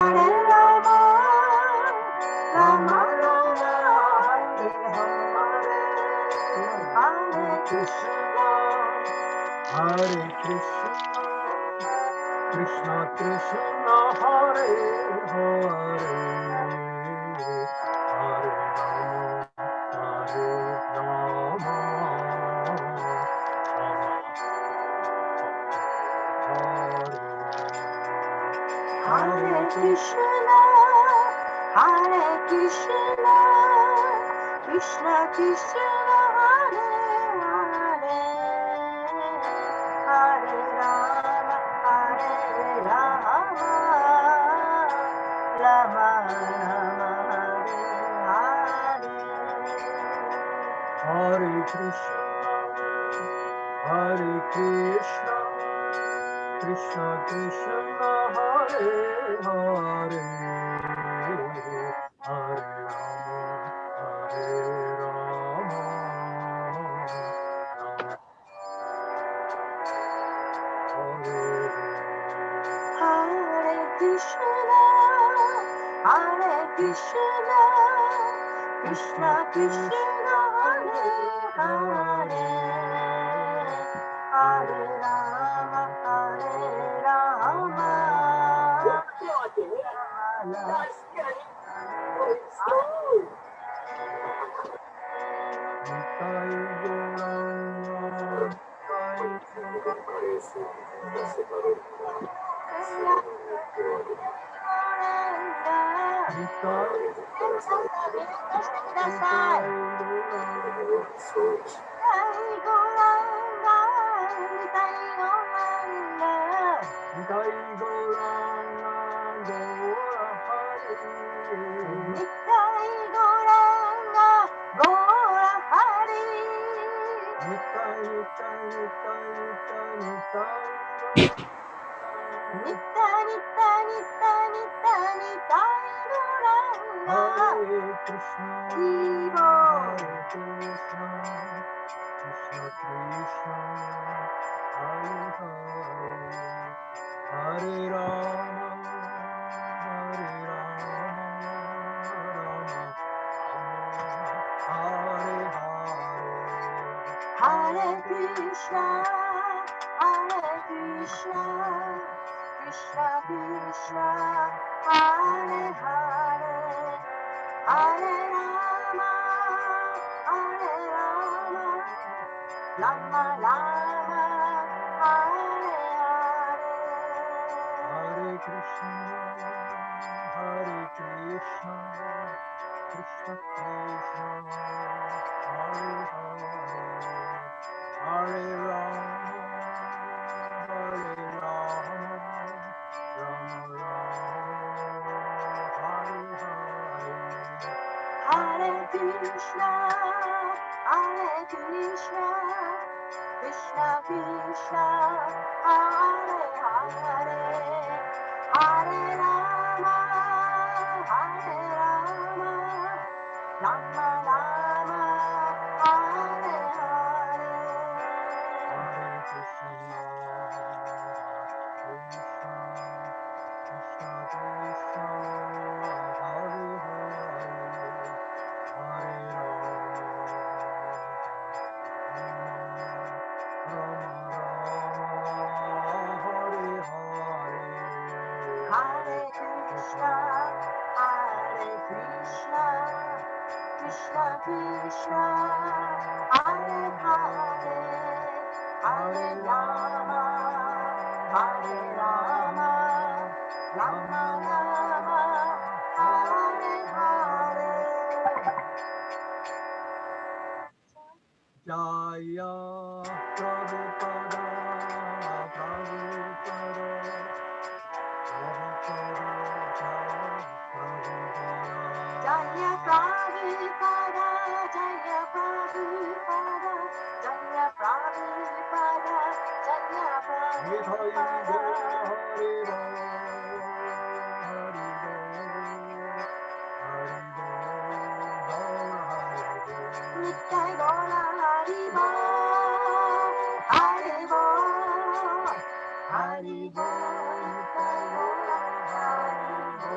Hare Rama, Rama Rama, Hare Krishna, Hare Krishna, Krishna Krishna, Hare Hare, Hare Rama, Hare Krishna, Hare Krishna, Krishna Krishna, Hare Hare, Hare Rama, Hare Rama, Rama Rama, Hare Hare, Hare Krishna, Hare Krishna, Krishna Krishna, Hare Hare, Hare Rama, Hare Krishna, Hare Krishna, Krishna Krishna, Hare Hare, Hare Rama, Hare Rama, Hare Krishna, Hare Krishna, Krishna Krishna, Hare Hare, Hare Rama, Hare Rama, Rama Rama, Hare Hare, Hare Krishna, Hare Krishna, Krishna Krishna, Hare Hare, Hare Rama, Hare Rama, Rama Rama, Hare Hare, Hare Krishna, Hare Krishna, Krishna Krishna, Hare Hare, Hare Rama, Hare Rama, Rama Rama, Hare Hare, Hare Krishna, Krishna Krishna, Hare Hare, Hare Rama, Hare Hare, Hare Krishna, Hare Krishna, Krishna Krishna, Hare Hare, Hare Rama, Hare Rama, Rama Rama, Hare Hare. Jaya Prabhupada, Prabhupada, Jaya Prabhupada, Jaya Prabhupada, Jaya Prabhupada, Jaya Prabhupada, Nitai Gora Haribo, Haribo, Haribo, Nitai Gora Haribo,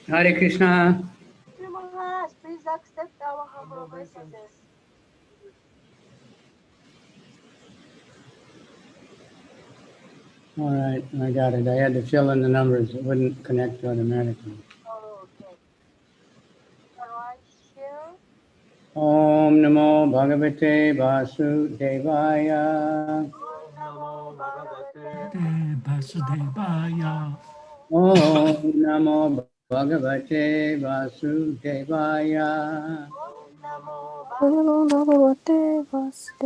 Hare Krishna. Maharaj, please accept our humble obeisances. All right, I got it. I had to fill in the numbers. It wouldn't connect automatically. Oh, okay. Shall I share? Om Namo Bhagavate Vasudevaya. Om Namo Bhagavate Vasudevaya. Om Namo Bhagavate Vasudevaya. Om Namo Namo Bhagavate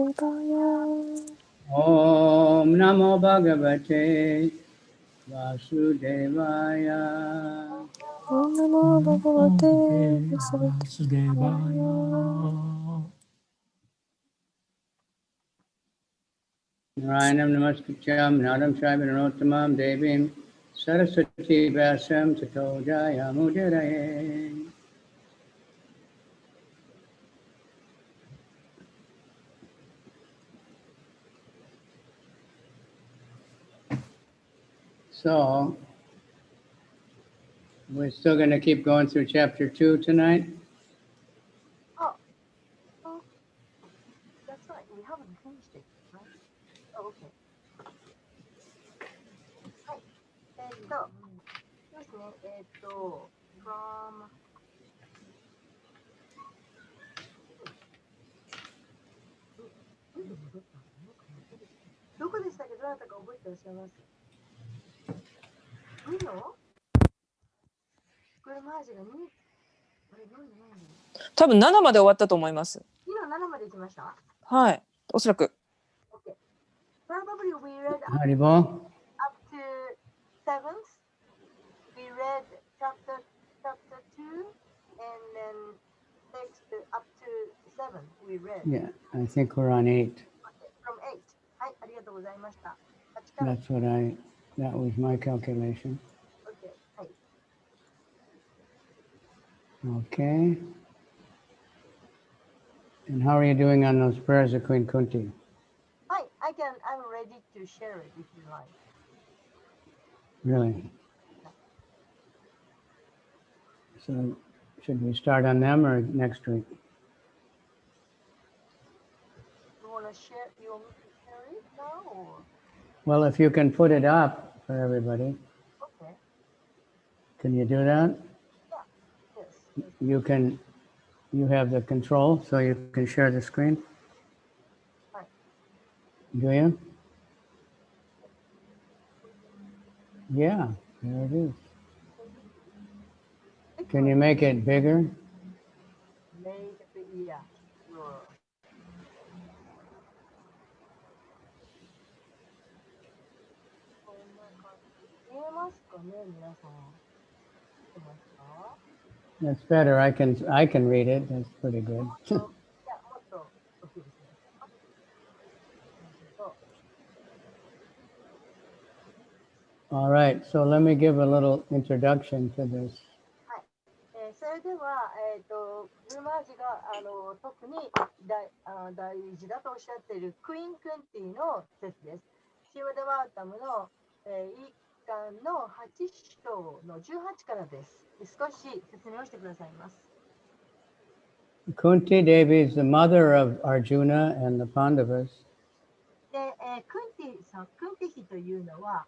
Vasudevaya. Om Namo Bhagavate Vasudevaya. Om Namo Bhagavate Vasudevaya. Vasudevaya. Narayanam Namaskrityam Nadam Shaivanottamam Devim Saraswati Vyasam Tato Jayamudiraye. So, we're still going to keep going through chapter 2 tonight? Oh, oh, that's right. We haven't finished it, right? Oh, okay. はい。そうですね。from どこでしたっけ？どなたか覚えてらっしゃいます？2の？これマージが2、あれ何多分7まで終わったと思います。2の7まで行きました？はい、おそらく。Okay. Probably we read Haribol? up to 7th. We read chapter 2 and then next up to 7 we read. Yeah, I think we're on 8. Okay, from 8. はい、ありがとうございました。8から。That was my calculation. Okay, はい。Okay. And how are you doing on those prayers of Queen Kunti? はい、I'm ready to share it if you like. Really? So, should we start on them or next week? You want me to share it now or? Well, if you can put it up for everybody, Okay. can you do that? Yeah. Yes. You have the control, so you can share the screen? Right. Do you? Yeah, there it is. Can you make it bigger? Make it bigger. Sure. こんな感じ。見えますかね、皆さん。見てますか？ That's better. I can read it. That's pretty good. いや、もっと大きいですね。All right, so let me give a little introduction to this. それでは、ブルマージが特に大事だとおっしゃっているクイーン・クンティの説です。シーマダバータムの、一巻の8章の18からです。少し説明をしてくださいます。Kunti Devi is the mother of Arjuna and the Pandavas. で、クンティ妃というのは、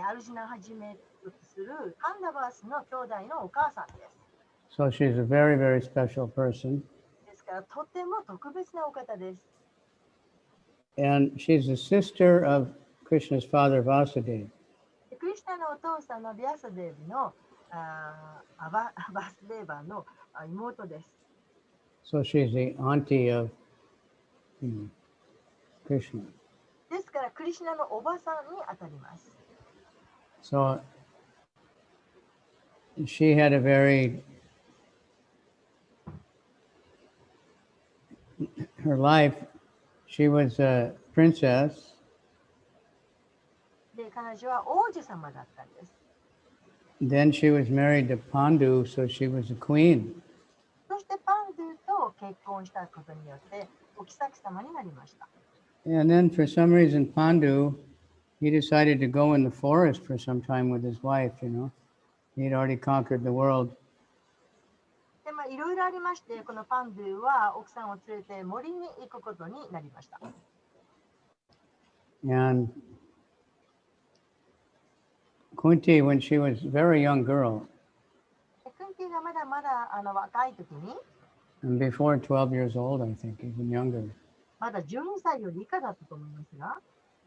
アルジュナをはじめとするパンダバースの兄弟のお母さんです。So she's a very, very special person. ですから、とても特別なお方です。And she's the sister of Krishna's father, Vasudeva. クリシナのお父さんのビアサデーブのバスデーバーの妹です。So she's the auntie of Krishna. ですから、クリシナのおばさんにあたります。So she had a very, her life, she was a princess. で、彼女は王子様だったんです。Then she was married to Pandu, so she was a queen. 結婚したことによってお妃様になりました。And then for some reason, Pandu, he decided to go in the forest for some time with his wife, you know. He'd already conquered the world. で、いろいろありまして、このパンドゥは奥さんを連れて森に行くことになりました。And Kunti, when she was a very young girl, クンティがまだまだ若い時に、and before 12 years old, I think, even younger, まだ12歳より以下だったと思いますが、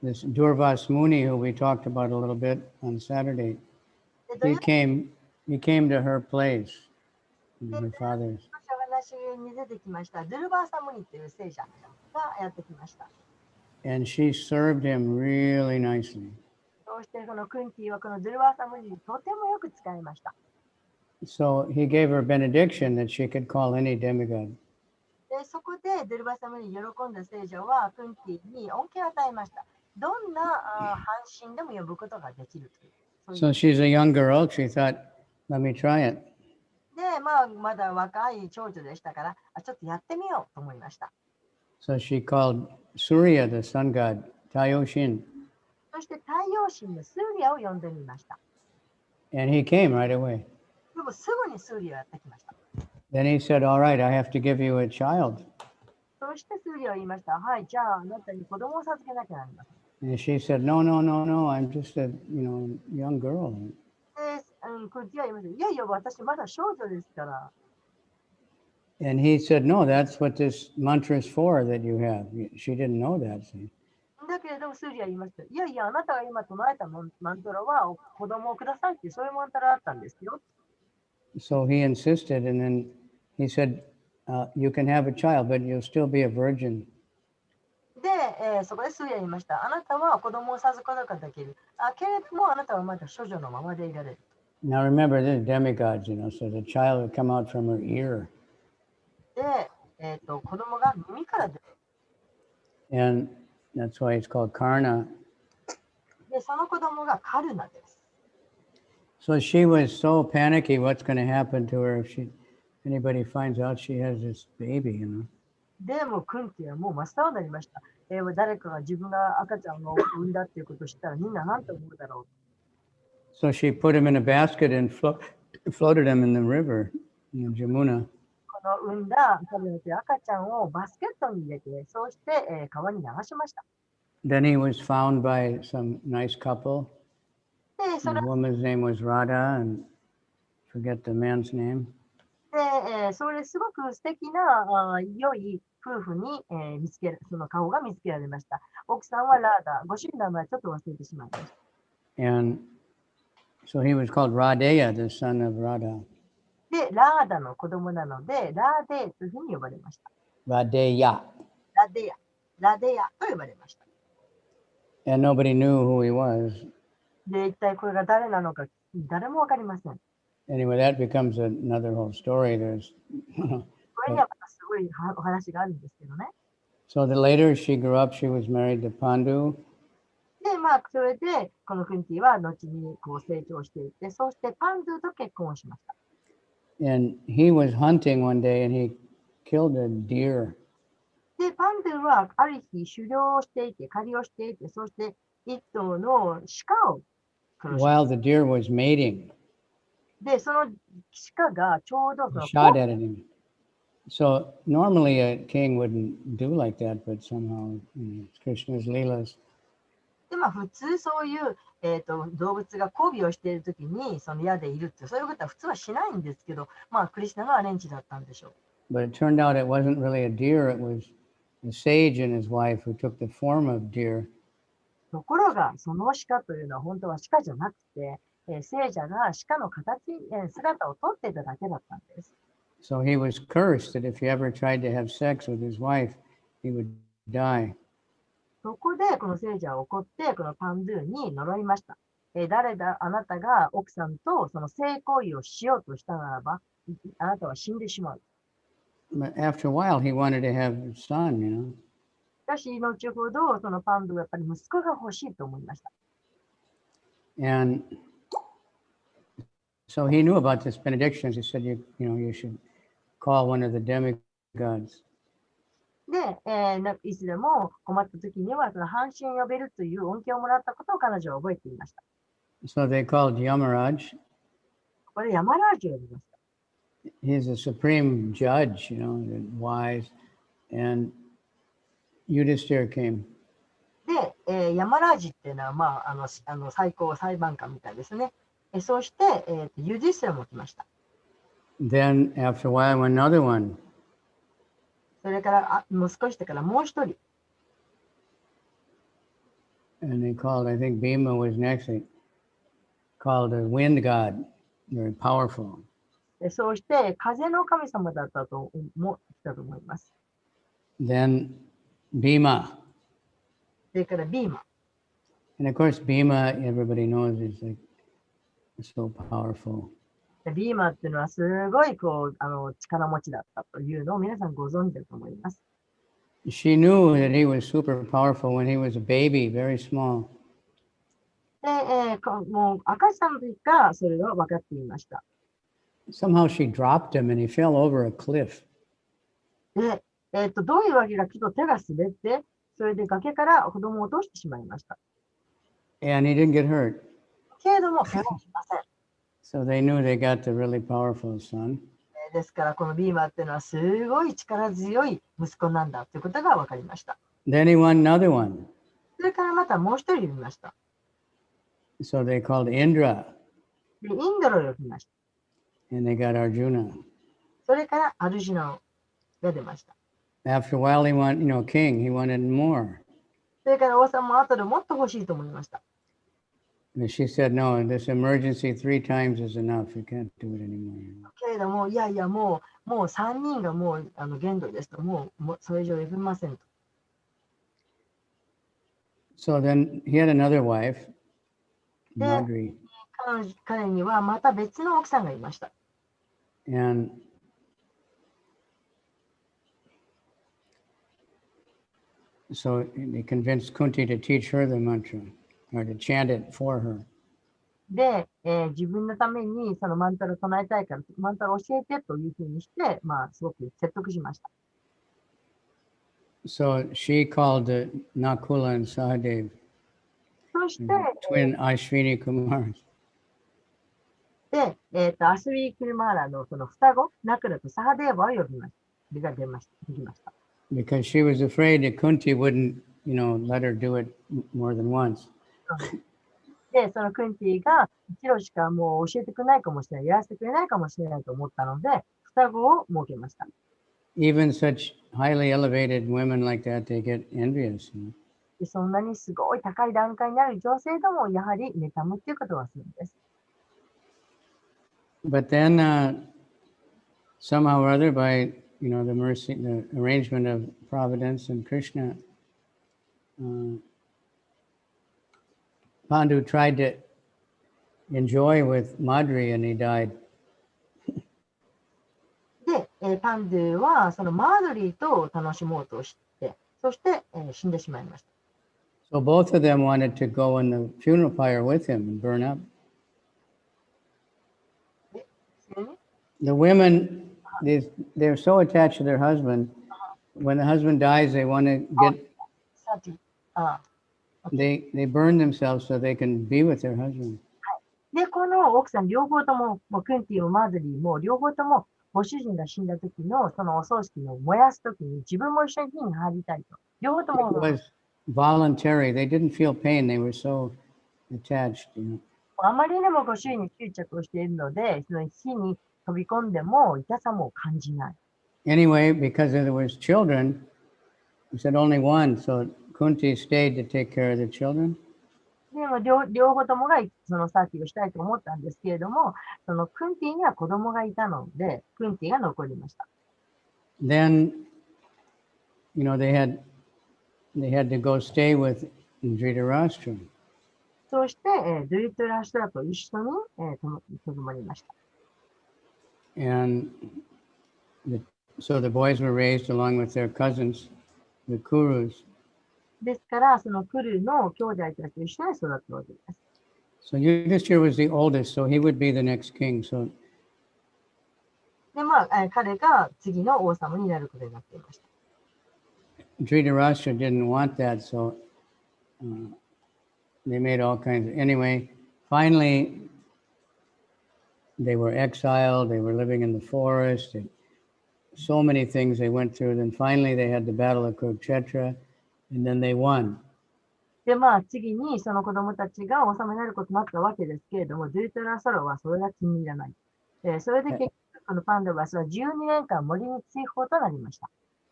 this Durvas Muni, who we talked about a little bit on Saturday, で土 he 曜日 came to her place, で her father's. お話に出てきましたドゥルバーサムニという聖者がやってきました。 And she served him really nicely. そしてこのクンティはこのドゥルバーサムニにとてもよく使いました。 So he gave her benediction that she could call any demigod. でそこでドゥルバーサムニに喜んだ聖者はクンティに恩恵を与えました。どんな半身でも呼ぶことができるという。そういう So she's a young girl. She thought, let me try it. で、まだ若い長女でしたから、ちょっとやってみようと思いました。 So she called Surya, the sun god, Tayoshin. そして太陽神のスーリアを呼んでみました。 And he came right away. でもすぐにスーリアをやってきました。 Then he said, all right, I have to give you a child. そしてスーリアは言いました。はい、じゃああなたに子供を授けなきゃなりません。 And she said, no, no, no, no, I'm just a, young girl. で、クンティは言いました。いやいや、私まだ少女ですから。 And he said, no, that's what this mantra is for that you have. She didn't know that. See? だけれどもスーリアは言いました。いやいや、あなたが今唱えたマントラは子供をくださいっていうそういうマントラだったんですよ。 So he insisted, and then he said, you can have a child, but you'll still be a virgin. で、そこでスーリアは言いました。あなたは子供を授かることができる。けれどもあなたはまだ処女のままでいられる。 Now remember, this is demigods, so the child would come out from her ear. で、子供が耳から出る。 And that's why it's called Karna. で、その子供がカルナです。 So she was so panicky what's going to happen to her if anybody finds out she has this baby, でもクンティはもう真っ青になりました。誰かが自分が赤ちゃんを産んだっていうことを知ったらみんな何と思うだろう。 So she put him in a basket and floated him in the river, Jamuna. この産んだ彼女の赤ちゃんをバスケットに入れて、そうして、川に流しました。 Then he was found by some nice couple. で、そ The れ woman's name was Radha, and forget the man's name. で、それすごく素敵な良い夫婦に、その顔が見つけられました。奥さんはラーダ、ご主人の名前ちょっと忘れてしまいました。 And so he was called Radeya, the son of Radha. で、ラーダの子供なので、ラーデーというふうに呼ばれました。 Radeya. ラデヤ、ラデヤと呼ばれました。 And nobody knew who he was. で、一体これが誰なのか誰もわかりません。 Anyway, that becomes another whole story. There's これにはまたすごいお話があるんですけどね。 so that later she grew up, she was married to Pandu. で、それで、このクンティは後にこう成長していって、そうしてパンドゥと結婚をしました。 And he was hunting one day and he killed a deer. で、パンドゥはある日狩猟をしていて、狩りをしていて、そして一頭の鹿を殺し while the deer was mating. で、その鹿がちょうどそ He の shot at him. So normally a king wouldn't do like that, but somehow it's Krishna's leelas. で、普通そういう、動物が交尾をしているときにその矢でいるって、そういうことは普通はしないんですけど、クリスナのアレンジだったんでしょう。 But it turned out it wasn't really a deer, it was the sage and his wife who took the form of deer. ところが、その鹿というのは本当は鹿じゃなくて、聖者が鹿の形、姿をとっていただけだったんです。 So he was cursed that if he ever tried to have sex with his wife, he would die. そこでこの聖者は怒って、このパンドゥに呪いました。誰だ、あなたが奥さんとその性行為をしようとしたならば、あなたは死んでしまう。 But after a while, he wanted to have a son, しかし、後ほど、そのパンドゥはやっぱり息子が欲しいと思いました。 And so he knew about this benediction. He said, you should call one of the demigods gods. で、いつでも困った時にはその半身呼べるという恩恵をもらったことを彼女は覚えていました。 So they called Yamaraj. ここでヤマラージュを呼びました。 He's a supreme judge, and wise. And Yudhishthira came. で、ヤマラージっていうのは、最高裁判官みたいですね。そうして、ユディスラも来ました。 Then after a while, another one. それからもう少ししてからもう一人。 And they called, I think Bhima was next. They called a wind god, very powerful. そうして風の神様だったと思ったと思います。 Then Bhima. それからビーマ。 And of course, Bhima, everybody knows, is like so powerful. ビーマっていうのはすごい力持ちだったというのを皆さんご存知だと思います。 She knew that he was super powerful when he was a baby, very small. で、もう赤さんの時からそれは分かっていました。 Somehow she dropped him and he fell over a cliff. で、どういうわけかちょっと手が滑って、それで崖から子供を落としてしまいました。 And he didn't get hurt. けれども、怪我をしません。 So they knew they got the really powerful son. ですから、このビーマーっていうのはすごい力強い息子なんだということが分かりました。 Then he won another one. それからまたもう一人呼びました。 So they called Indra. で、インドロを呼びました。 And they got Arjuna. それからアルジュナが出ました。 After a while, he wanted, king, he wanted more. それから王様も後でもっと欲しいと思いました。 And she said, no, this emergency 3 times is enough. You can't do it anymore. けれども、いやいや、もう3人がもう限度ですと、もうそれ以上呼びませんと。 So then he had another wife, Yeah. Madri. 彼にはまた別の奥さんがいました。 And so they convinced Kunti to teach her the mantra or to chant it for her. で、自分のためにそのマンタラを唱えたいから、マンタラを教えてというふうにして、すごく説得しました。 So she called Nakula and Sahadev, そして、 twin Ashwini Kumars. で、アスウィー・クルマーラのその双子、ナクラとサハデーバを呼びました。ができました。 Because she was afraid that Kunti wouldn't, let her do it more than once. で、そのクンティが一度しかもう教えてくれないかもしれない、やらせてくれないかもしれないと思ったので、双子を設けました。 Even such highly elevated women like that, they get envious. でそんなにすごい高い段階にある女性でもやはり妬むっていうことはするんです。 But then somehow or other, by the mercy, the arrangement of Providence and Krishna, Pandu tried to enjoy with Madri and he died. で、パンドゥはそのマードリーと楽しもうとして、そして、死んでしまいました。 So both of them wanted to go in the funeral pyre with him and burn up. The women, they're so attached to their husband. When the husband dies, they want to they burn themselves so they can be with their husband. で、この奥さん両方とも、クンティもマードリーも両方ともご主人が死んだ時のそのお葬式の燃やす時に自分も一緒に火に入りたいと。両方と It も was voluntary. They didn't feel pain. They were so attached. あまりにもご主人に執着をしているので、その火に飛び込んでも痛さも感じない。 Anyway, because there was children, he said only one. So Kunti stayed to take care of the children. でも両方ともがそのサーティをしたいと思ったんですけれども、そのクンティには子供がいたので、クンティが残りました。 Then, they had to go stay with Dhritarashtra. そして、ドゥリトラシュラと一緒に、とどまりました。 And so the boys were raised along with their cousins, the Kurus. ですから、そのクルーの兄弟たちと一緒に育ったわけです。 So Yudhishthira was the oldest, so he would be the next king. So で、彼が次の王様になることになっていました。Dhritarashtra didn't want that, so they made all kinds of... Anyway, finally, they were exiled, they were living in the forest, so many things they went through. Then finally they had the battle of Kurukshetra, and then they won. で、次にその子供たちが王様になることになったわけですけれども、ドゥータラサロはそれが気に入らない。それで結局、このパンダバスは12年間森に追放となりました。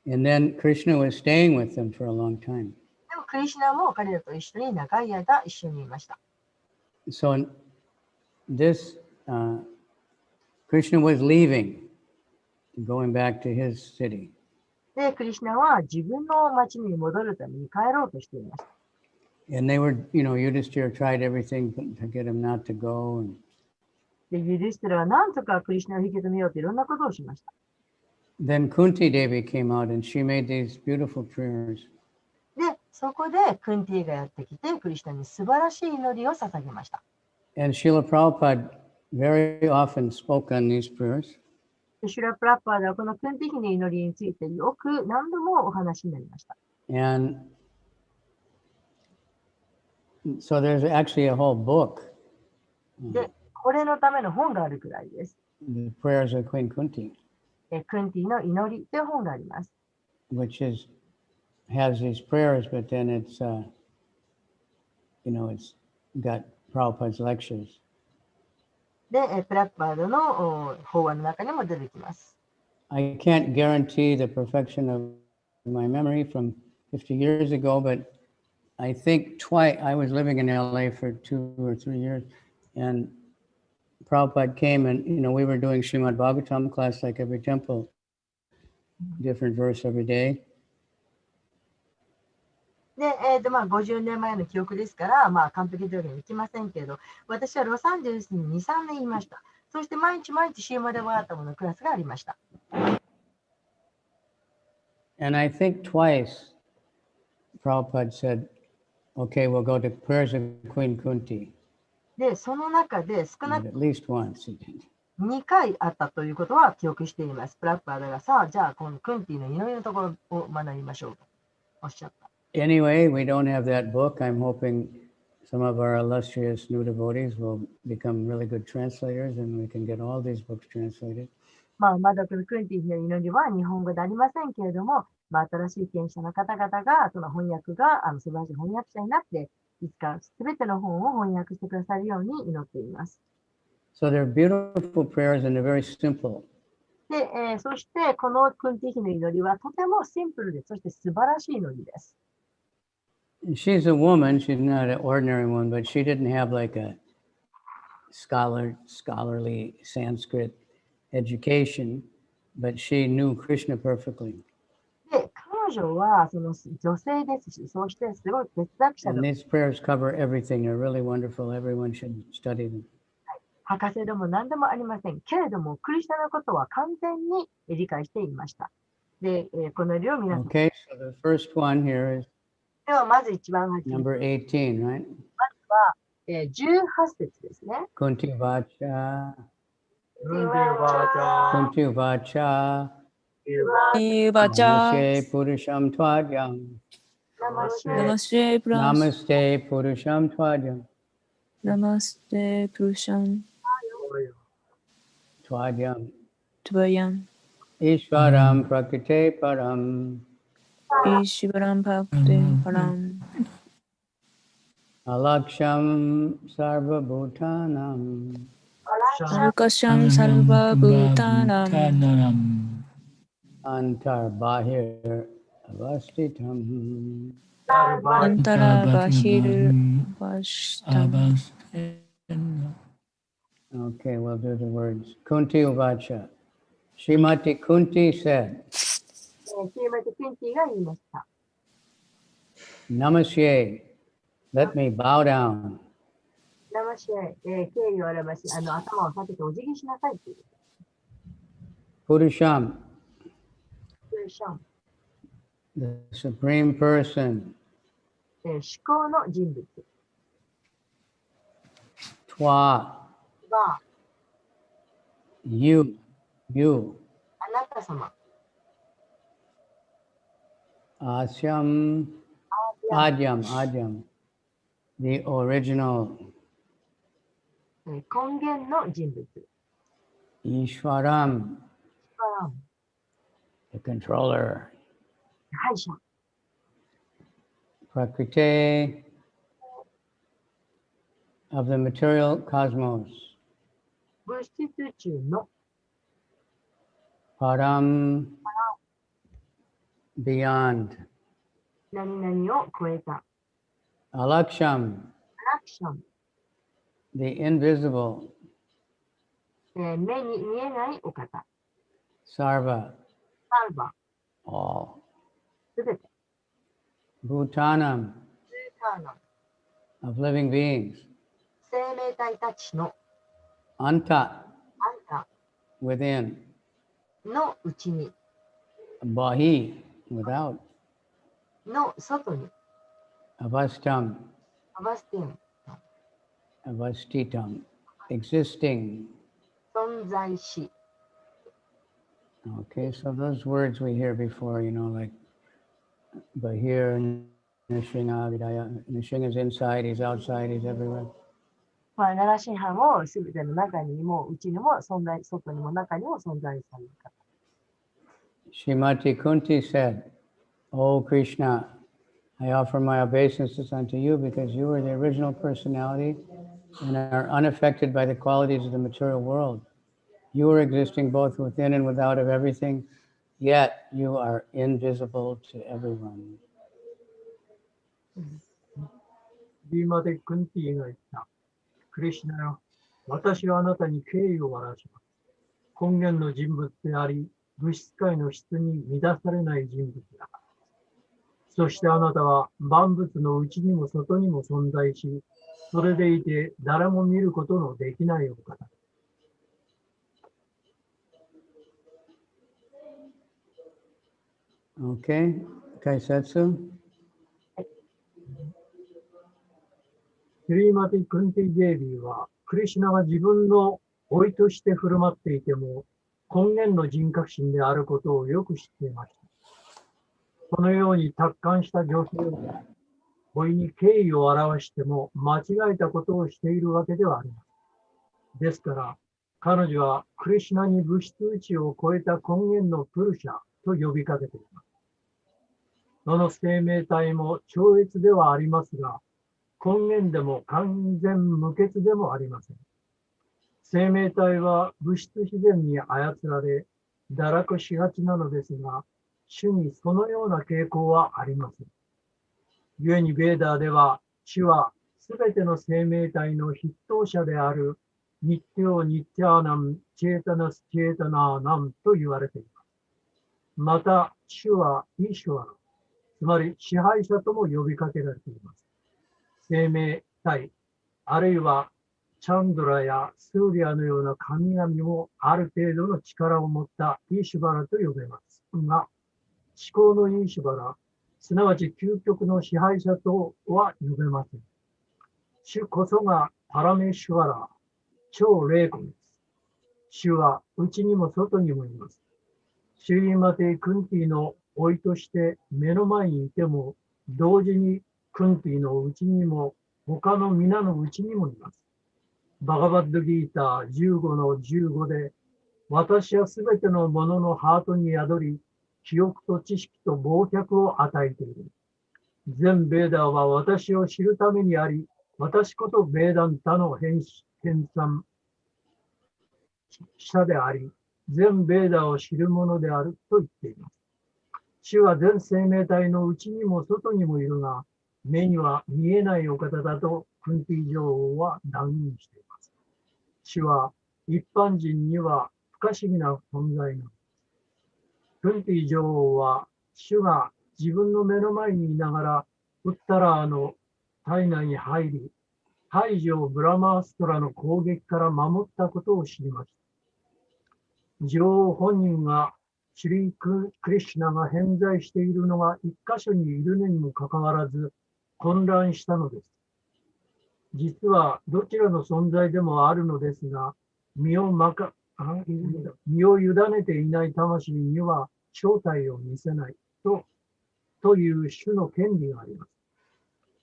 And then Krishna was staying with them for a long time. でも、クリシュナも彼らと一緒に長い間一緒にいました。So this, Krishna was leaving, going back to his city. で、クリシュナは自分の町に戻るために帰ろうとしていました。And they were, Yudhishthira tried everything to get him not to go. And で、ユディスティラは何とかクリシュナを引き止めようといろんなことをしました。then Kunti Devi came out and she made these beautiful prayers. で、そこでクンティがやってきて、クリシュナに素晴らしい祈りを捧げました。And Srila Prabhupada very often spoke on these prayers. でシュラ・プラッパーではこのクンティヒの祈りについてよく何度もお話になりました。And so there's actually a whole book, で、これのための本があるくらいです。The Prayers of Queen Kunti, クンティの祈りという本があります。which has these prayers, but then it's got Prabhupada's lectures. で、プラッパードの法話の中にも出てきます。I can't guarantee the perfection of my memory from 50 years ago, but I think twice, I was living in LA for 2 or 3 years, and Prabhupada came and, we were doing Srimad Bhagvatam class like every temple, different verse every day. で、50年前の記憶ですから、完璧通りにいきませんけれど、私はロサンゼルスに2、3年いました。そして毎日シーマダバータムのクラスがありました。And I think twice, Prabhupada said, okay, we'll go to prayers of Queen Kunti. で、その中で少な But く at least once he did. 2回あったということは記憶しています。プラッパードがさあ、じゃあこのクンティの祈りのところを学びましょうとおっしゃった。Anyway, we don't have that book. I'm hoping some of our illustrious new devotees will become really good translators and we can get all these books translated. まだこのクンティの祈りは日本語でありませんけれども、新しい権威者の方々が、その翻訳が素晴らしい翻訳者になって、いつかすべての本を翻訳してくださるように祈っています。So they're beautiful prayers and they're very simple. で、そしてこのクンティヒの祈りはとてもシンプルで、そして素晴らしい祈りです。She's a woman, she's not an ordinary one, but she didn't have like a scholarly Sanskrit education, but she knew Krishna perfectly. で、彼女はその女性ですし、そしてすごい哲学者 And の these prayers cover everything. They're really wonderful. Everyone should study them. 博士でも何でもありませんけれども、クリスチャンのことは完全に理解していました。で、この量を皆さん。Okay, so the first one here is ではまず一番初め number 18, right? まずは、18節ですね。Kunti Vacha, Kunti Kunti Vacha, ユーバチャ Namaste Purusham Twadhyam, ナマステプラス Namaste Purusham Twadhyam, ナマステプルシャン Twadhyam, トバヤン Ishvaram Prakrite Param, イシバランパクテパラン Alaksham Sarva Bhutanam, アルカシャンサルバブータナム Antar Bahir Avastitam. アンタラバヒルバシタム Okay, we'll do the words. Kunti Uvacha. Srimati Kunti said, シーマテクンティが言いました。 Namaste, let me bow down. ナマシェ、敬意を表し、頭を下げてお辞儀しなさいという。Purusham, プルシャン、 the Supreme Person. 思考の人物 Twa, が、 you. You. あなた様。 Asyam, Adyam, the original. 根源の人物。 Ishwaram, the controller. 敗者。 Prakrite of the material cosmos. 物質中の Param, beyond. 何々を超えた。 Alaksham, アクション。 the invisible. 目に見えないお方。 Sarva, サルバ。 all. すべて。 Bhutanam, ターナ。 of living beings. 生命体たちの Anta, あんた within. のうちに。 Bahi, without. の外に。 Avastam, アバスティン。 avastitam, existing. 存在し。 Okay, so those words we hear before, like Bahir, Nishinga, Vidaya. Nishinga is inside, he's outside, he's everywhere. ナラシンハもすべての中にも内にも存在、外にも中にも存在される方。 Srimati Kunti said, "O Krishna, I offer my obeisances unto you because you are the original personality and are unaffected by the qualities of the material world. You are existing both within and without of everything, yet you are invisible to everyone." ビーマテ・クンティが言った。クリシュナよ、私はあなたに敬意を表します。根源の人物であり、物質界の質に乱されない人物だ。そしてあなたは万物の内にも外にも存在し、それでいて誰も見ることのできないお方。Okay, Kaisetsu? シリーマティ・クンティ・デービーは、クリシュナが自分の老いとして振る舞っていても、根源の人格心であることをよく知っていました。このように達観した女性は、老いに敬意を表しても間違えたことをしているわけではありません。ですから、彼女はクリシュナに物質宇宙を超えた根源のプルシャと呼びかけています。どの生命体も超越ではありますが、根源でも完全無欠でもありません。生命体は物質自然に操られ、堕落しがちなのですが、主にそのような傾向はありません。故にベーダーでは、主はすべての生命体の筆頭者であるニッティオ・ニッティアーナム・チェータナス・チェータナーナムと言われています。また、主はイシュワラ、つまり支配者とも呼びかけられています。生命体、あるいはチャンドラやスーリアのような神々もある程度の力を持ったイーシュバラと呼べますが、思考のイーシュバラ、すなわち究極の支配者とは呼べません。主こそがパラメシュワラ、超霊魂です。主は内にも外にもいます。シュリーマテイ・クンティの老いとして目の前にいても、同時にクンティのうちにも、他の皆のうちにもいます。バガバッドギーター15の15で、私はすべてのもののハートに宿り、記憶と知識と忘却を与えている。全ベーダーは私を知るためにあり、私こそベーダンタの編纂者であり、全ベーダーを知るものであると言っています。主は全生命体の内にも外にもいるが、目には見えないお方だとクンティ女王は断言しています。主は一般人には不可思議な存在なのです。クンティ女王は主が自分の目の前にいながらウッタラーの体内に入り、排除ブラマーストラの攻撃から守ったことを知りました。女王本人がシュリー・クリシュナが偏在しているのが一箇所にいるのにもかかわらず混乱したのです。実はどちらの存在でもあるのですが、身を身を委ねていない魂には正体を見せないという種の権利があります。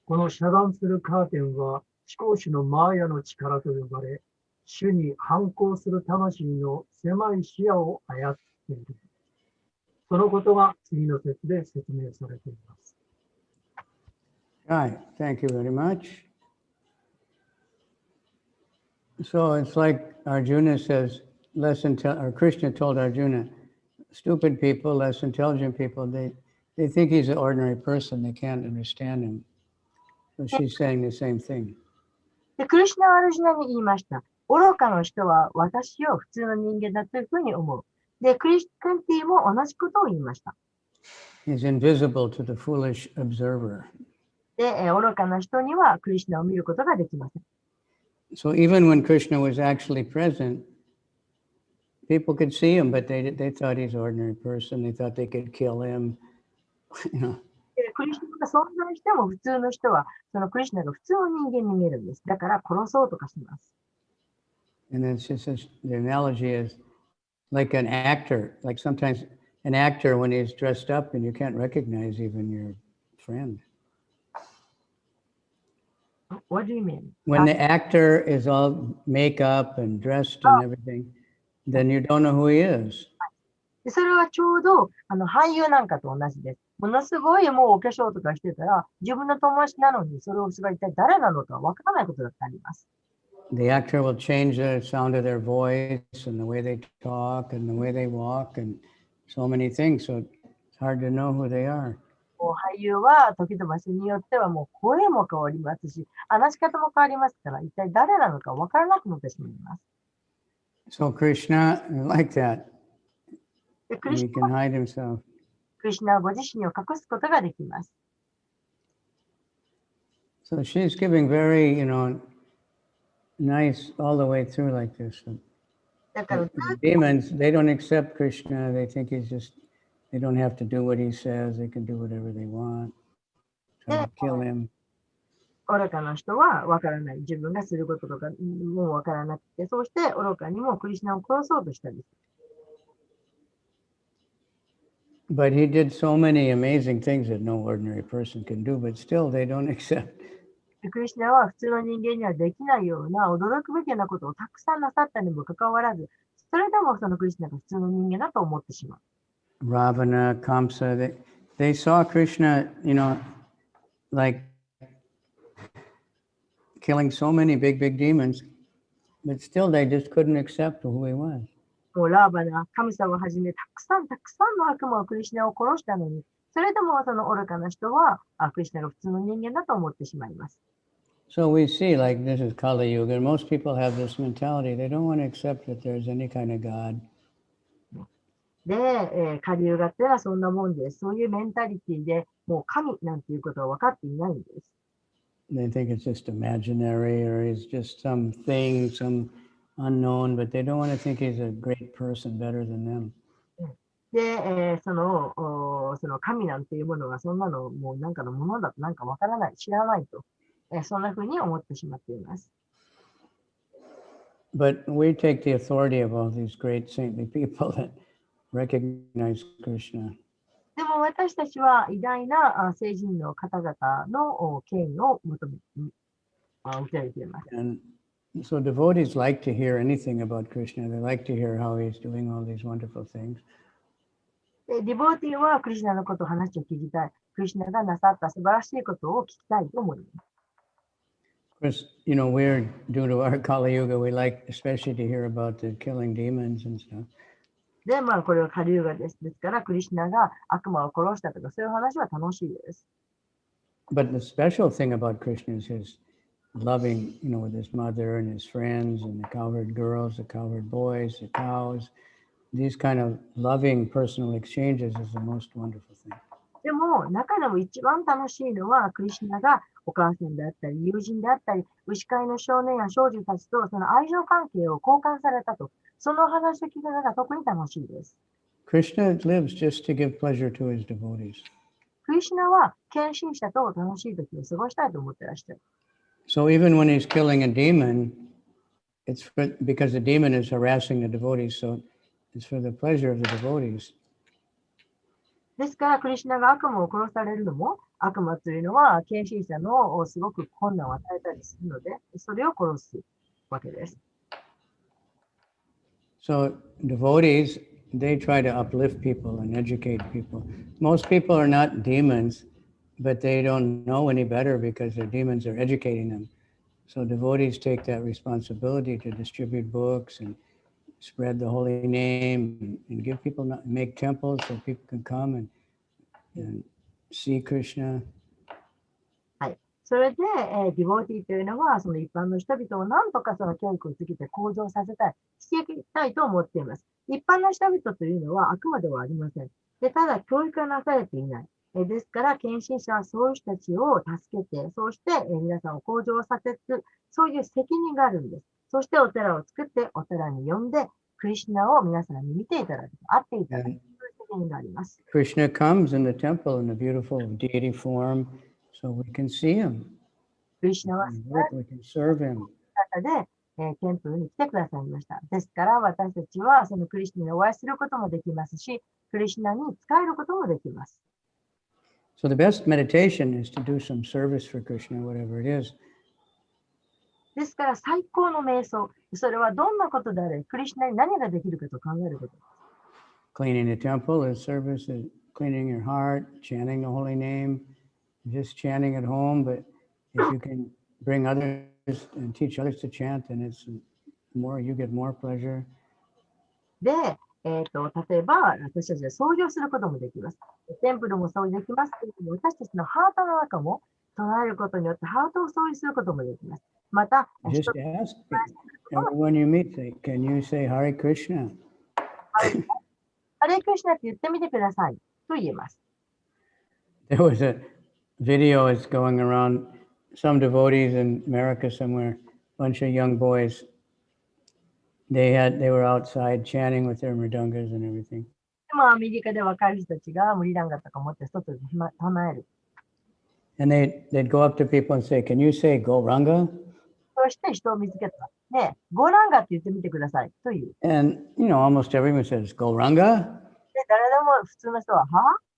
この遮断するカーテンは思考主のマーヤの力と呼ばれ、主に反抗する魂の狭い視野を操っている。そのことが次の説で説明されています。Right, thank you very much. So it's like Arjuna says, or Krishna told Arjuna, stupid people, less intelligent people, they think he's an ordinary person. They can't understand him. So she's saying the same thing. で、クリシュナはアルジュナに言いました。愚かの人は私を普通の人間だというふうに思う。で、クンティも同じことを言いました。He's invisible to the foolish observer. で、愚かな人にはクリシュナを見ることができません。So even when Krishna was actually present, people could see him, but they thought he's an ordinary person. They thought they could kill him. You know. クリシュナが存在しても普通の人はそのクリシュナが普通の人間に見えるんです。だから殺そうとかします。And it's just the analogy is like an actor. Like sometimes an actor when he's dressed up and you can't recognize even your friend. What do you mean? When the actor is all makeup and dressed and everything, then you don't know who he is. それはちょうど俳優なんかと同じです。ものすごいもうお化粧とかしてたら、自分の友達なのにそれを一体誰なのかわからないことだってあります。The actor will change the sound of their voice and the way they talk and the way they walk and so many things. So it's hard to know who they are. 俳優は時と場所によってはもう声も変わりますし、話し方も変わりますから、一体誰なのかわからなくなってしまいます。So Krishna, like that, he can hide himself. クリシュナはご自身を隠すことができます。So she's giving very, nice all the way through like this. The demons, they don't accept Krishna. They think they don't have to do what he says. They can do whatever they want. Try to kill him. 愚かな人はわからない。自分がすることとかもわからなくて、そうして愚かにもクリシュナを殺そうとしたりする。But he did so many amazing things that no ordinary person can do, but still they don't accept. クリシュナは普通の人間にはできないような驚くべきなことをたくさんなさったにもかかわらず、それでもそのクリシュナが普通の人間だと思ってしまう。Ravana, Kamsa, they saw Krishna, like killing so many big demons, but still they just couldn't accept who he was. ラーバナ、神様をはじめたくさんの悪魔をクリシュナを殺したのに、それでもその愚かな人はクリシュナが普通の人間だと思ってしまいます。So we see, like, this is Kali Yuga, and most people have this mentality. They don't want to accept that there's any kind of God. で、カリユガっていうのはそんなもんです。そういうメンタリティでもう神なんていうことは分かっていないんです。They think it's just imaginary or he's just something, some unknown, but they don't want to think he's a great person better than them. で、その神なんていうものはそんなのもうなんかのものだとなんかわからない、知らないと、そんなふうに思ってしまっています。But we take the authority of all these great saintly people that recognize Krishna. でも私たちは偉大な聖人の方々の権威を受けられています。And so devotees like to hear anything about Krishna. They like to hear how he's doing all these wonderful things. ディボーティーはクリシュナのことを話を聞きたい。クリシュナがなさった素晴らしいことを聞きたいと思います。Of course, we're due to our Kali Yuga, we like especially to hear about the killing demons and stuff. で、これはカリユガです。ですから、クリシュナが悪魔を殺したとか、そういう話は楽しいです。But the special thing about Krishna is his loving, with his mother and his friends and the cowherd girls, the cowherd boys, the cows. These kind of loving personal exchanges is the most wonderful thing. でも、中でも一番楽しいのは、クリシュナがお母さんであったり、友人であったり、牛飼いの少年や少女たちとその愛情関係を交換されたと、その話を聞くのが特に楽しいです。Krishna lives just to give pleasure to his devotees. クリシュナは献身者と楽しい時を過ごしたいと思ってらっしゃる。So even when he's killing a demon, because the demon is harassing the devotees, so it's for the pleasure of the devotees. ですから、クリシュナが悪魔を殺されるのも、悪魔というのは、献身者のすごく困難を与えたりするので、それを殺すわけです。So devotees, they try to uplift people and educate people. Most people are not demons, but they don't know any better because their demons are educating them. So devotees take that responsibility to distribute books and spread the holy name and give people, make temples so people can come and see Krishna. はい。それで、ディボーティーというのは、その一般の人々を何とかその教育をつけて向上させたい、していきたいと思っています。一般の人々というのは悪魔ではありません。で、ただ教育がなされていない。ですから、献身者はそういう人たちを助けて、そうして、皆さんを向上させる、そういう責任があるんです。そしてお寺を作って、お寺に呼んで、クリシュナを皆さんに見ていただく、会っていただく、そういう責任があります。Krishna comes in the temple in a beautiful deity form, so we can see him. クリシュナは We can serve him. 方で、テンプルに来てくださいました。ですから、私たちはそのクリシュナにお会いすることもできますし、クリシュナに仕えることもできます。So the best meditation is to do some service for Krishna, whatever it is. ですから、最高の瞑想、それはどんなことであれ、クリシュナに何ができるかと考えることです。Cleaning the temple is service, is cleaning your heart, chanting the holy name, just chanting at home. But if you can bring others and teach others to chant, then it's more, you get more pleasure. で、例えば、私たちは掃除をすることもできます。テンプルも掃除できますけれども、私たちのハートの中も唱えることによってハートを掃除することもできます。また、Just ask everyone you meet, say, can you say Hare Krishna? ハレクリシュナって言ってみてくださいと言えます。There was a video that's going around, some devotees in America somewhere, bunch of young boys. They were outside chanting with their mridangas and everything. アメリカで若い人たちがムリダンガとか持って外で唱える。And they'd go up to people and say, can you say Gauranga? そして人を見つけたら、ね、ゴランガって言ってみてくださいという。And, almost everyone says, Gauranga? で、誰でも普通の人は、は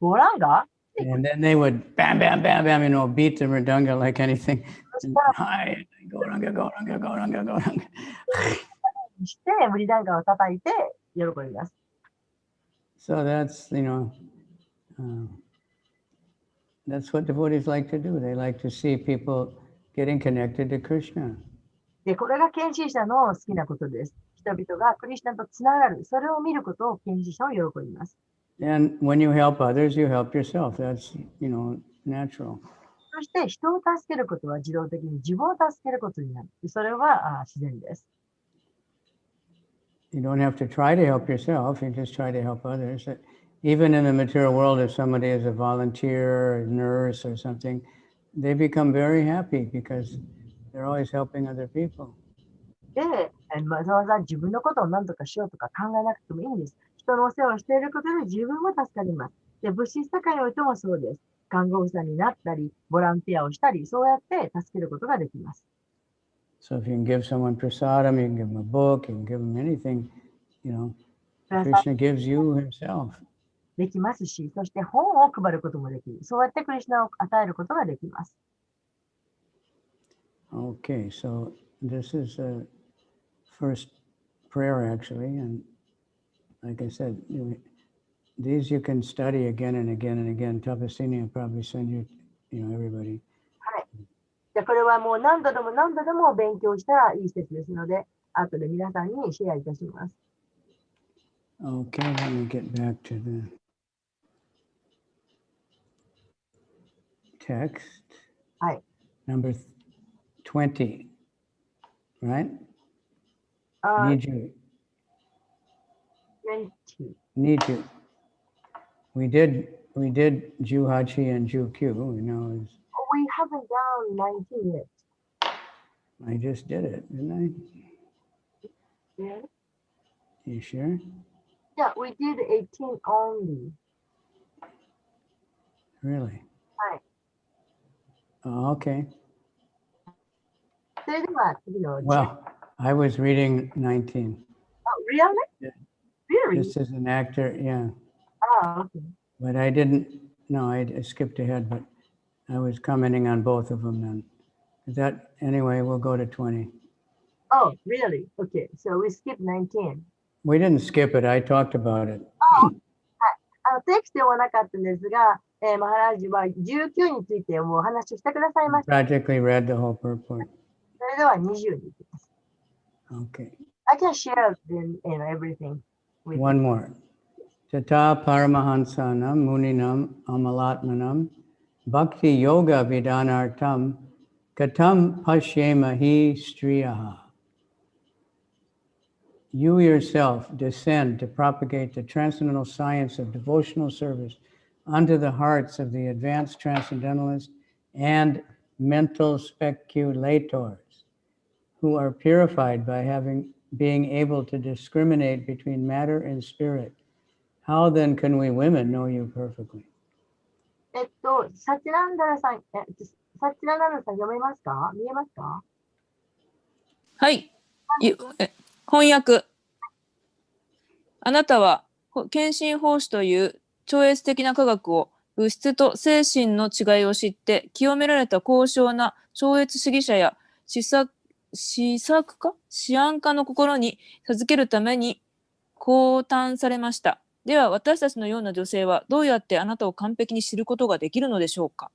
ゴランガ And then they would bam, bam, bam, bam, beat the mridanga like anything. And, hi, Gauranga, Gauranga, Gauranga, Gauranga. してムリダンガを叩いて喜びます。So that's, that's what devotees like to do. They like to see people getting connected to Krishna. で、これが献身者の好きなことです。人々がクリシュナとつながる。それを見ることを献身者は喜びます。And when you help others, you help yourself. That's, natural. そして人を助けることは自動的に自分を助けることになる。それは自然です。You don't have to try to help yourself. You just try to help others. Even in the material world, if somebody is a volunteer, or a nurse or something, they become very happy because they're always helping other people. で、わざわざ自分のことを何とかしようとか考えなくてもいいんです。人のお世話をしていることで自分も助かります。で、物質世界においてもそうです。看護婦さんになったり、ボランティアをしたり、そうやって助けることができます。So if you can give someone prasadam, you can give them a book, you can give them anything, Krishna gives you himself. できますし、そして本を配ることもできる。そうやってクリシュナを与えることができます。Okay, so this is the first prayer actually, and like I said, these you can study again and again and again. Tapasini will probably send you, everybody. はい。じゃあこれはもう何度でも何度でも勉強したらいい説ですので、後で皆さんにシェアいたします。Okay, let me get back to the text. はい。 Number 20, right? Uh, Need you. 20. Need you. We did Juhachi and Jukyu, We haven't done 19 yet. I just did it, didn't I? Yeah. You sure? Yeah, we did 18 only. Really? はい。 Oh, okay. それでは次の Well, I was reading 19. Oh, really? Yeah. Really? Just as an actor, yeah. Ah, okay. But I didn't, no, I skipped ahead, but I was commenting on both of them then. That, anyway, we'll go to 20. Oh, really? Okay. So we skip 19. We didn't skip it, I talked about it. テキストはなかったんですが、マハラージは19についてもお話をしてくださいました。 Practically read the whole purport. それでは20に行きます。Okay. I can share everything with One more. Tata Paramahansanam Muninam Amalatmanam Bhakti Yoga Vidanartam Katam Pashyemahi Striyaha. You yourself descend to propagate the transcendental science of devotional service unto the hearts of the advanced transcendentalists and mental speculators who are purified by being able to discriminate between matter and spirit. How then can we women know you perfectly? サチランダラさん、サチランダラさん読めますか？見えますか？はい。翻訳。あなたは献身奉仕という超越的な科学を物質と精神の違いを知って清められた高尚な超越主義者や思案家の心に授けるために降誕されました。では私たちのような女性はどうやってあなたを完璧に知ることができるのでしょうか？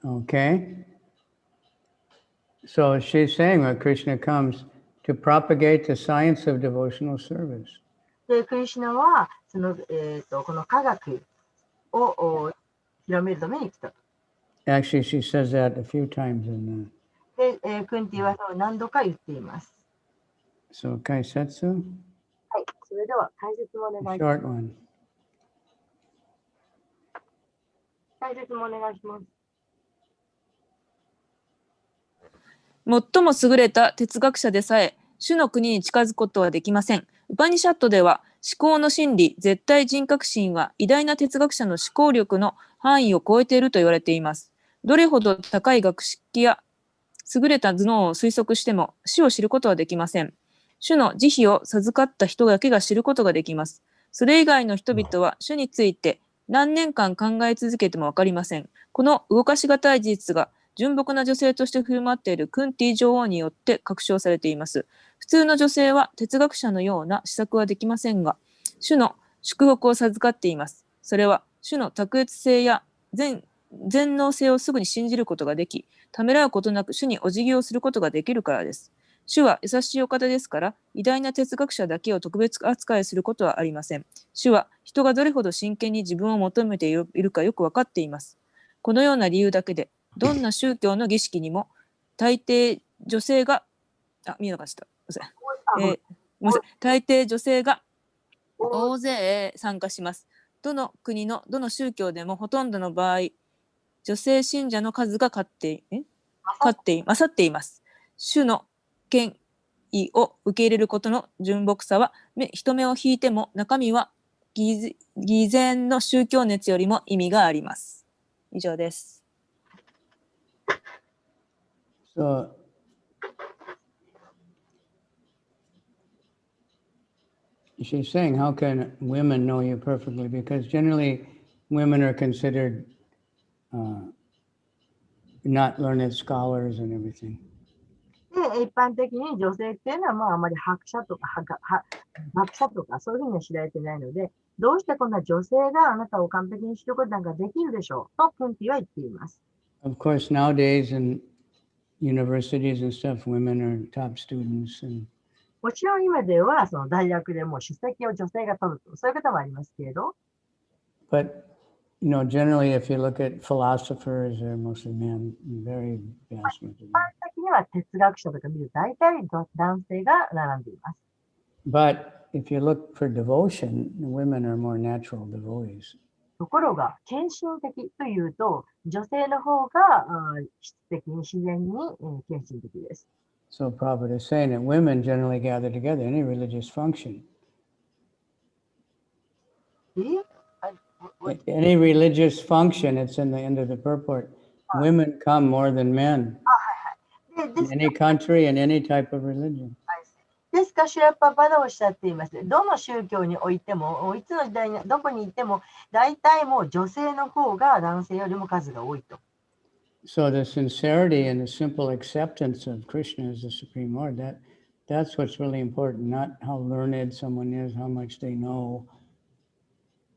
Okay. So she's saying that Krishna comes to propagate the science of devotional service. で、クリシュナはその、この科学を広めるために来た。 Actually, she says that a few times in で、クンティはそれを何度か言っています。 So Kaisetsu, はい、それでは解説もお願いします。 short one. 解説もお願いします。最も優れた哲学者でさえ主の国に近づくことはできません。ウパニシャットでは思考の真理、絶対人格心は偉大な哲学者の思考力の範囲を超えていると言われています。どれほど高い学識や優れた頭脳を推測しても死を知ることはできません。主の慈悲を授かった人だけが知ることができます。それ以外の人々は主について何年間考え続けてもわかりません。この動かしがたい事実が純朴な女性として振る舞っているクンティ女王によって確証されています。普通の女性は哲学者のような施策はできませんが、主の祝福を授かっています。それは主の卓越性や全能性をすぐに信じることができ、ためらうことなく主にお辞儀をすることができるからです。主は優しいお方ですから、偉大な哲学者だけを特別扱いすることはありません。主は人がどれほど真剣に自分を求めているかよくわかっています。このような理由だけで、どんな宗教の儀式にも大抵女性が見えなかった。大抵女性が大勢参加します。どの国のどの宗教でもほとんどの場合、女性信者の数が勝っています。主の権威を受け入れることの純朴さは人目を引いても中身は偽善の宗教熱よりも意味があります。以上です。So she's saying, how can women know you perfectly? Because generally women are considered not learned scholars and everything. で、一般的に女性っていうのは、あまり学者とかそういうふうには知られてないので、どうしてこんな女性があなたを完璧に知ることなんかできるでしょうと、クンティは言っています。Of course, nowadays in universities and stuff, women are top students. And もちろん今では、その大学でも出席を女性が取ると、そういうこともありますけれど。But, generally, if you look at philosophers, they're mostly men, very vast majority. 一般的には哲学者とか見ると大体男性が並んでいます。But if you look for devotion, women are more natural devotees. ところが、献身的というと、女性の方が質的に自然に献身的です。So Prabhupada is saying that women generally gather together any religious function. Any religious function, it's in the end of the purport. women come more than men でで in す any country and any type of religion. ですから、シュラパパでおっしゃっています。どの宗教においても、いつの時代にどこにいても、大体もう女性の方が男性よりも数が多いと。So the sincerity and the simple acceptance of Krishna as the Supreme Lord, that's what's really important, not how learned someone is, how much they know.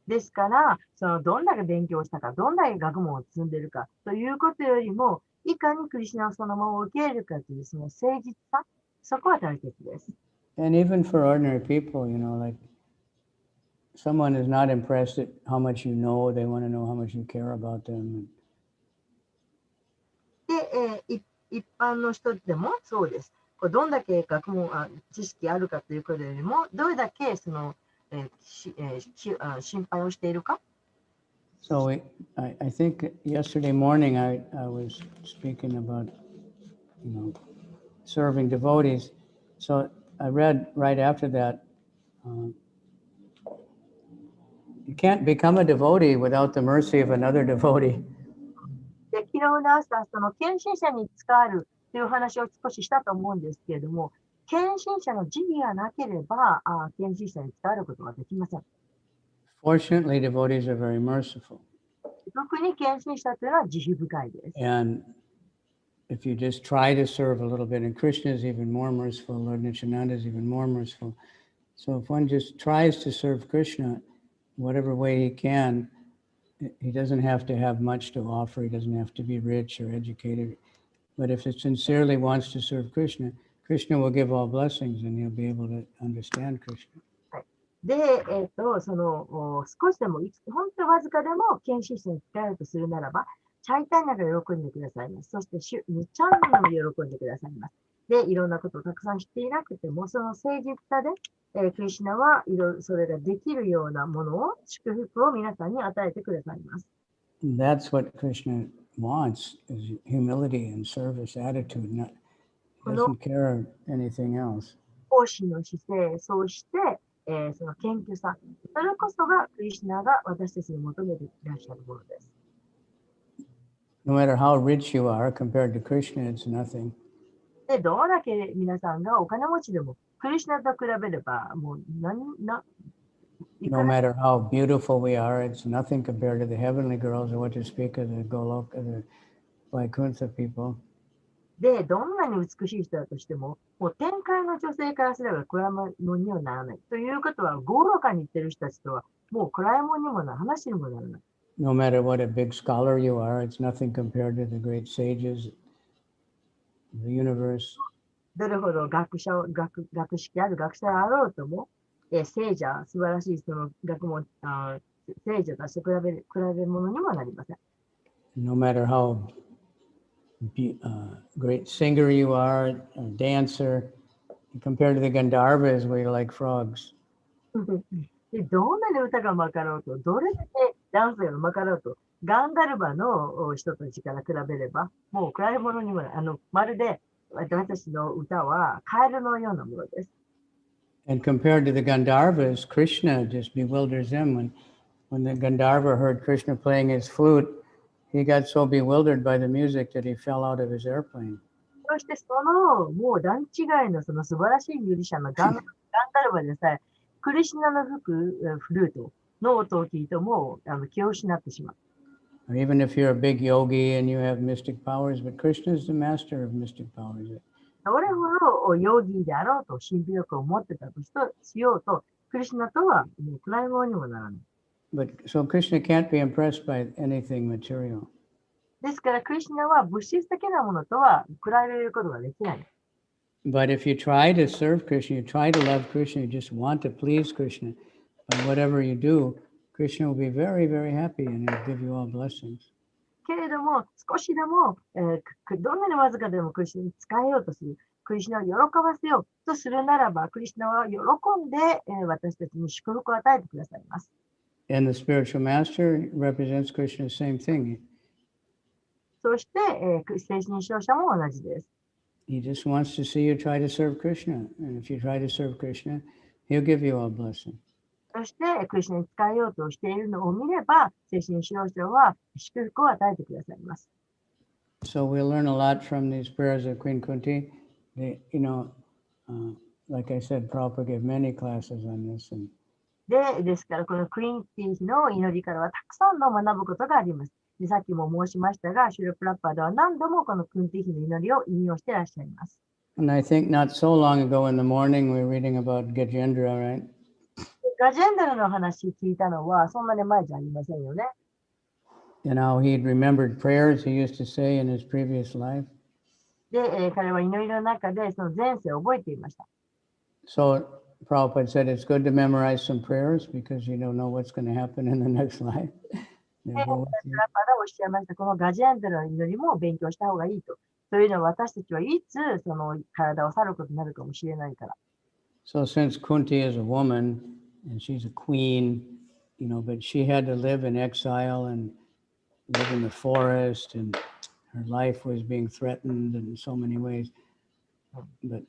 ですから、どんだけ勉強したか、どんだけ学問を積んでいるかということよりも、いかにクリシュナをそのまま受け入れるかというその誠実さ、そこは大切です。And even for ordinary people, like someone is not impressed at how much you know, they want to know how much you care about them. で、一般の人でもそうです。どんだけ学問知識あるかということよりも、どれだけ心配をしているか。So I think yesterday morning I was speaking about, serving devotees. So I read right after that, you can't become a devotee without the mercy of another devotee. で、昨日の朝、献身者に使わるという話を少ししたと思うんですけれども、献身者の慈悲がなければ、献身者に使わることはできません。Fortunately, devotees are very merciful. 特に献身者というのは慈悲深いです。And if you just try to serve a little bit, and Krishna is even more merciful, Lord Nityananda is even more merciful. So if one just tries to serve Krishna, whatever way he can, he doesn't have to have much to offer. He doesn't have to be rich or educated. But if it sincerely wants to serve Krishna, Krishna will give all blessings and he'll be able to understand Krishna. で、少しでも、本当にわずかでも献身者に使えるとするならば、チャイタンナが喜んでくださいます。そして、ニチャンナも喜んでくださいます。で、いろんなことをたくさん知っていなくても、その誠実さで、クリシュナはいろいろそれができるようなものを、祝福を皆さんに与えてくださいます。That's what Krishna wants, is humility and service attitude. He doesn't care anything else. 奉仕の姿勢、そうして、その謙虚さ、それこそがクリシュナが私たちに求めていらっしゃるものです。No matter how rich you are, compared to Krishna, it's nothing. で、どれだけ皆さんがお金持ちでも、クリシュナと比べれば、もういく No ら matter how beautiful we are, it's nothing compared to the heavenly girls, or what to speak of the Goloka, the Vaikuntha people. で、どんなに美しい人だとしても、もう天界の女性からすれば暗いものにはならない。ということは、豪華に言ってる人たちとは、もう暗いものにもなら話にもならない。No matter what a big scholar you are, it's nothing compared to the great sages of the universe. どれほど学識ある学者であろうとも、聖者、素晴らしいその学問、聖者として比べ物にもなりません。No matter how great singer you are, a dancer, compared to the Gandharvas, we're like frogs. でどんなに歌がうまかろうと、どれだけダンスがうまかろうと、ガンダルバの人たちから比べれば、もう比べ物にもまるで私たちの歌はカエルのようなものです。And compared to the Gandharvas, Krishna just bewilders them. When the Gandharva heard Krishna playing his flute, he got so bewildered by the music that he fell out of his airplane. そしてもう段違いのその素晴らしいミュージシャンのガンダルバでさえ、クリシュナの吹くフルートの音を聞いても気を失ってしまう。Or even if you're a big yogi and you have mystic powers, but Krishna is the master of mystic powers. どれほどヨギであろうと神秘力を持ってたとしようと、クリシュナとはもう暗いものにもならない。But so Krishna can't be impressed by anything material. ですから、クリシュナは物質的なものとは比べることができない。But if you try to serve Krishna, you try to love Krishna, you just want to please Krishna, by whatever you do, Krishna will be very, very happy and he'll give you all blessings. けれども、少しでも、どんなにわずかでもクリシュナに使えようとする、クリシュナを喜ばせようとするならば、クリシュナは喜んで、私たちに祝福を与えてくださいます。And the spiritual master represents Krishna, the same thing. そして、精神指導者も同じです。He just wants to see you try to serve Krishna. And if you try to serve Krishna, he'll give you all blessing. そして、クリシュナに使えようとしているのを見れば、精神指導者は祝福を与えてくださいます。So we'll learn a lot from these prayers of Queen Kunti. They, like I said, Prabhupada gave many classes on this, and ですから、このクイーンティー妃の祈りからはたくさんの学ぶことがあります。で、さっきも申しましたが、シュルプラッパーでは何度もこのクイーンティー妃の祈りを引用していらっしゃいます。and I think not so long ago in the morning we were reading about Gajendra, right? ガジェンダルの話聞いたのはそんなに前じゃありませんよね。And how he'd remembered prayers he used to say in his previous life. で、彼は祈りの中でその前世を覚えていました。So Prabhupada said it's good to memorize some prayers because you don't know what's going to happen in the next life. で、シュルプラッパーがおっしゃいました。このガジェンダルの祈りも勉強した方がいいと。というのは私たちはいつその体を去ることになるかもしれないから。So since Kunti is a woman and she's a queen, but she had to live in exile and live in the forest, and her life was being threatened in so many ways. But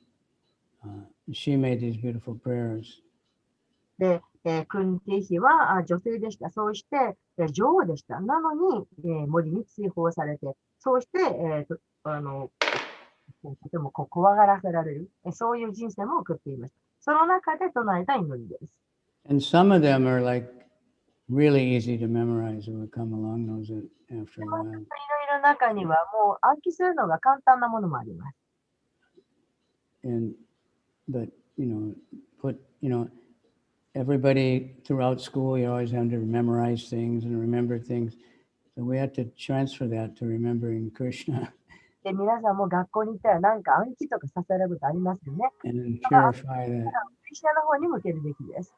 she made these beautiful prayers. で、クンティ妃は女性でした。そうして、女王でした。なのに、森に追放されて、そうして、とても怖がらせられる、そういう人生も送っていました。その中で唱えた祈りです。And some of them are like really easy to memorize. It would come along those after a while. 祈りの中にはもう暗記するのが簡単なものもあります。But everybody throughout school, you always have to memorize things and remember things. So we have to transfer that to remembering Krishna で、皆さんも学校に行ったらなんか暗記とかさせられることありますよね。 and then purify クリスチャンの方に向けるべきです。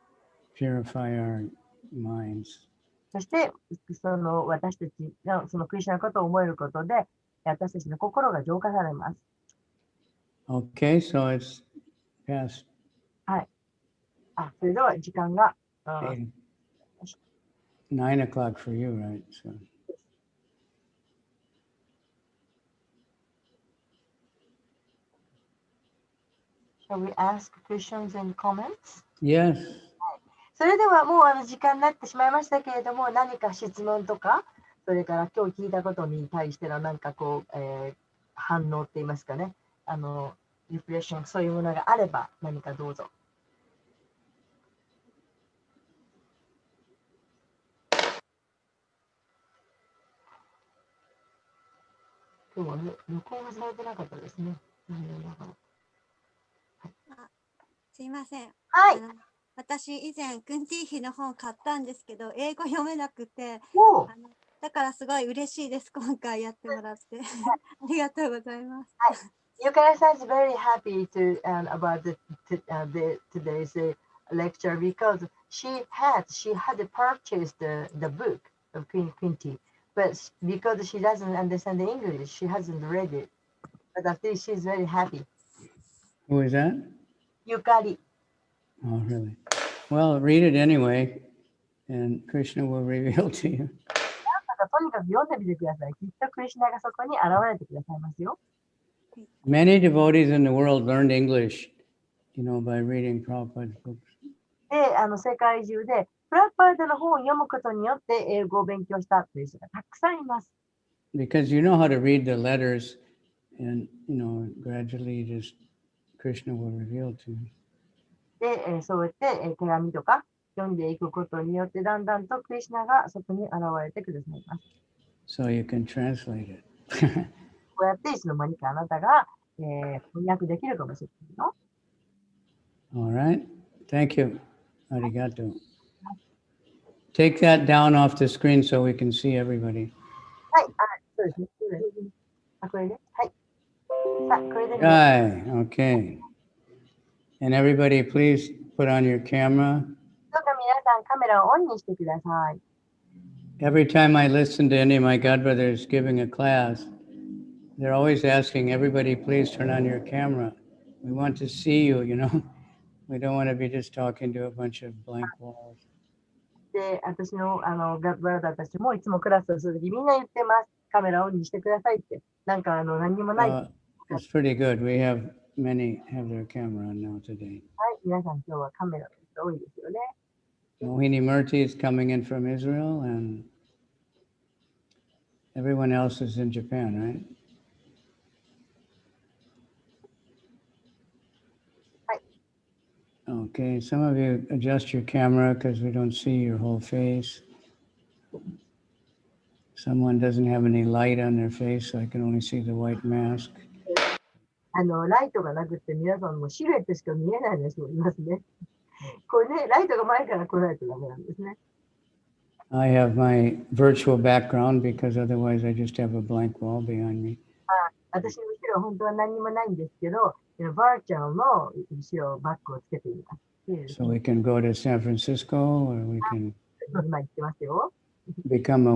purify our minds. そして、その私たちのそのクリスチャンのことを思えることで、私たちの心が浄化されます。Okay, so it's past はい。それでは時間が、9 o'clock for you, right? So Shall we ask questions and comments? yes. それではもう時間になってしまいましたけれども、何か質問とか、それから今日聞いたことに対してのなんか反応って言いますかね、リフレッション、そういうものがあれば何かどうぞ。今日は録音がされてなかったですね。すいません。はい。私以前クンティーヒの本買ったんですけど英語読めなくてだからすごい嬉しいです今回やってもらってありがとうございます。はい。Yukara-san is very happy about today's lecture because she had purchased the book of Queen Kunti, but because she doesn't understand the English, she hasn't read it. But I think she's very happy. Who is that? Yukari. Oh, really? Well, read it anyway, and Krishna will reveal to you. とにかく読んでみてください。きっとクリシュナがそこに現れてくださいますよ。Many devotees in the world learned English, by reading Prabhupada's books. で、世界中でプラッパードの本を読むことによって英語を勉強したという人がたくさんいます。Because you know how to read the letters, and gradually just Krishna will reveal to you. で、そうやって手紙とか読んでいくことによってだんだんとクリシュナがそこに現れてくださいます。So you can translate it. こうやっていつの間にかあなたが、翻訳できるかもしれないよ。All right. Thank you. Arigato. Take that down off the screen so we can see everybody. はい、そうですね。これで。はい。さあ、これで、ね。Right. Okay. And everybody, please put on your camera. どうか皆さんカメラをオンにしてください。Every time I listen to any of my godbrothers giving a class, they're always asking everybody, please turn on your camera. We want to see you, We don't want to be just talking to a bunch of blank walls. で、私のガッブラザーたちもいつもクラスをするときみんな言ってます。カメラをオンにしてくださいって。なんか何にもない。It's pretty good. Many have their camera on now today. はい、皆さん今日はカメラが多いですよね。Mohini Murti is coming in from Israel, and everyone else is in Japan, right? Okay, some of you adjust your camera because we don't see your whole face. Someone doesn't have any light on their face, so I can only see the white mask. ライトがなくて皆さんもシルエットしか見えない人もいますね。これね、ライトが前から来ないとダメなんですね。I have my virtual background because otherwise I just have a blank wall behind me. 私の後ろは本当は何にもないんですけど、バーチャルの後ろバックをつけています。 So we can go to San Francisco or we can 今言ってますよ。 become a